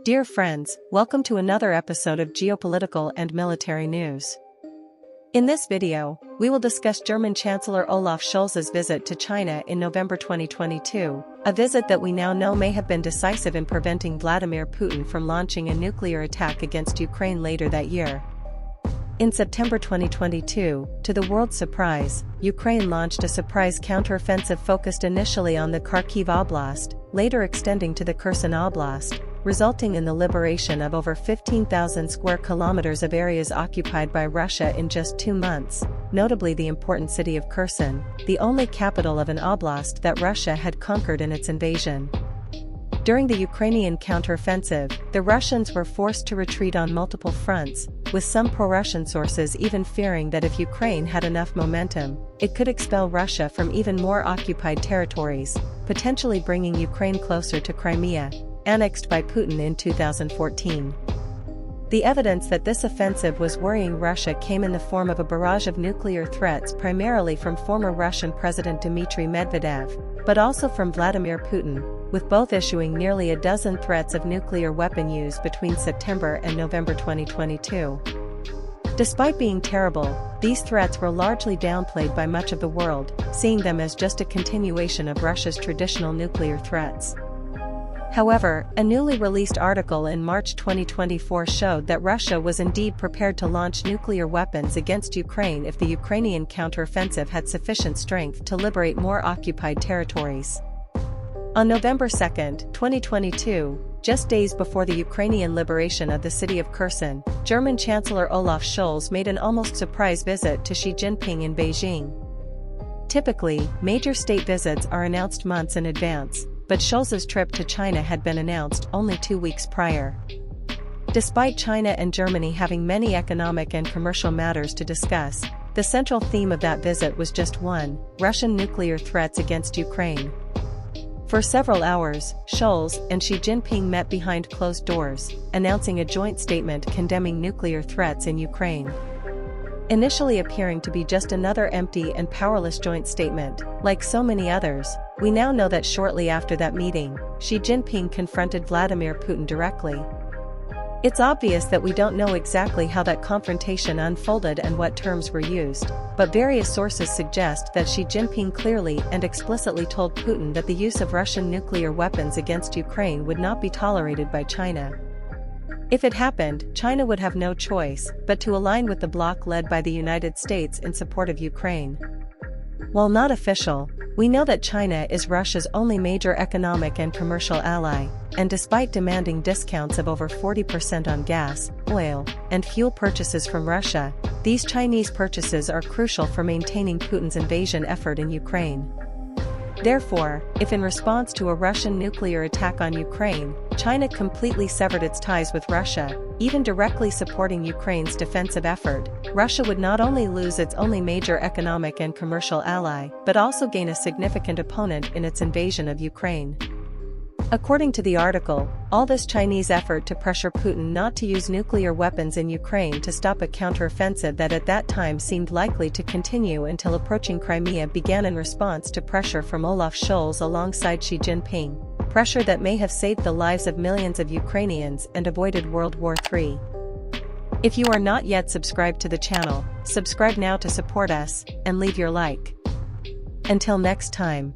Dear friends, welcome to another episode of Geopolitical and Military News. In this video, we will discuss German Chancellor Olaf Scholz's visit to China in November 2022, a visit that we now know may have been decisive in preventing Vladimir Putin from launching a nuclear attack against Ukraine later that year. In September 2022, to the world's surprise, Ukraine launched a surprise counteroffensive focused initially on the Kharkiv Oblast, later extending to the Kherson Oblast, resulting in the liberation of over 15,000 square kilometers of areas occupied by Russia in just 2 months, notably the important city of Kherson, the only capital of an oblast that Russia had conquered in its invasion. During the Ukrainian counteroffensive, the Russians were forced to retreat on multiple fronts, with some pro-Russian sources even fearing that if Ukraine had enough momentum, it could expel Russia from even more occupied territories, potentially bringing Ukraine closer to Crimea, annexed by Putin in 2014. The evidence that this offensive was worrying Russia came in the form of a barrage of nuclear threats primarily from former Russian President Dmitry Medvedev, but also from Vladimir Putin, with both issuing nearly a dozen threats of nuclear weapon use between September and November 2022. Despite being terrible, these threats were largely downplayed by much of the world, seeing them as just a continuation of Russia's traditional nuclear threats. However, a newly released article in March 2024 showed that Russia was indeed prepared to launch nuclear weapons against Ukraine if the Ukrainian counteroffensive had sufficient strength to liberate more occupied territories. On November 2, 2022, just days before the Ukrainian liberation of the city of Kherson, German Chancellor Olaf Scholz made an almost surprise visit to Xi Jinping in Beijing. Typically, major state visits are announced months in advance, but Scholz's trip to China had been announced only 2 weeks prior. Despite China and Germany having many economic and commercial matters to discuss, the central theme of that visit was just one: Russian nuclear threats against Ukraine. For several hours, Scholz and Xi Jinping met behind closed doors, announcing a joint statement condemning nuclear threats in Ukraine. Initially appearing to be just another empty and powerless joint statement, like so many others, we now know that shortly after that meeting, Xi Jinping confronted Vladimir Putin directly. It's obvious that we don't know exactly how that confrontation unfolded and what terms were used, but various sources suggest that Xi Jinping clearly and explicitly told Putin that the use of Russian nuclear weapons against Ukraine would not be tolerated by China. If it happened, China would have no choice but to align with the bloc led by the United States in support of Ukraine. While not official, we know that China is Russia's only major economic and commercial ally, and despite demanding discounts of over 40% on gas, oil, and fuel purchases from Russia, these Chinese purchases are crucial for maintaining Putin's invasion effort in Ukraine. Therefore, if in response to a Russian nuclear attack on Ukraine, China completely severed its ties with Russia, even directly supporting Ukraine's defensive effort, Russia would not only lose its only major economic and commercial ally, but also gain a significant opponent in its invasion of Ukraine. According to the article, all this Chinese effort to pressure Putin not to use nuclear weapons in Ukraine to stop a counteroffensive that at that time seemed likely to continue until approaching Crimea began in response to pressure from Olaf Scholz alongside Xi Jinping, pressure that may have saved the lives of millions of Ukrainians and avoided World War III. If you are not yet subscribed to the channel, subscribe now to support us, and leave your like. Until next time.